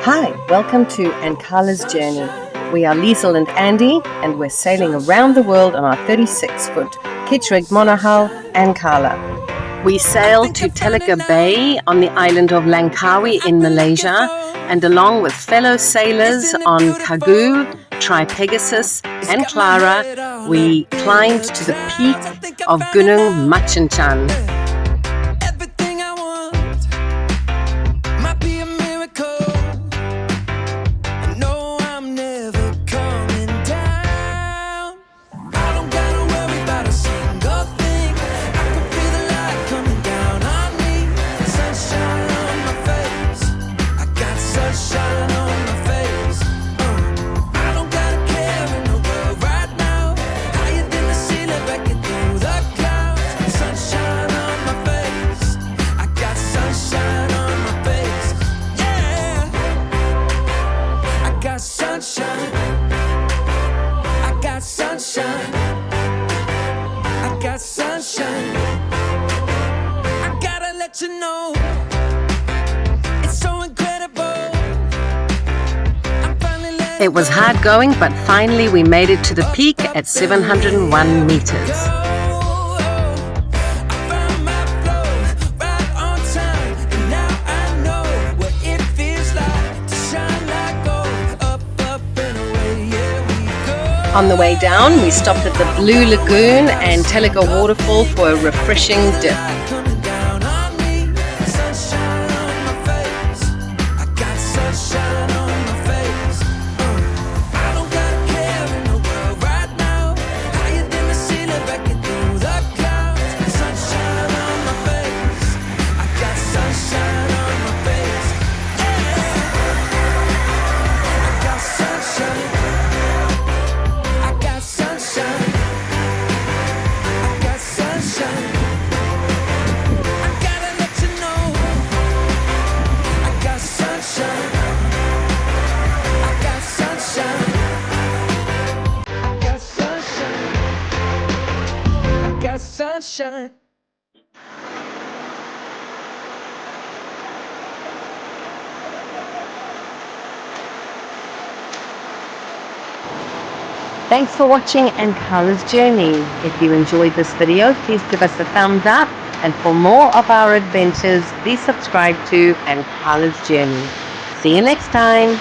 Hi, welcome to Ankala's Journey. We are Liesel and Andy, and we're sailing around the world on our 36-foot kitch-rigged monohull, Ankala. We sailed to Telaga Bay on the island of Langkawi in Malaysia, and along with fellow sailors on Kagu, Tri-Pegasus and Clara, we climbed to the peak of Gunung Machinchan. It was hard going, but finally we made it to the peak at 701 meters. On the way down, we stopped at the Blue Lagoon and Telaga Waterfall for a refreshing dip. Sunshine. Thanks for watching Ankala's Journey. If you enjoyed this video, please give us a thumbs up, and for more of our adventures, please subscribe to Ankala's Journey. See you next time.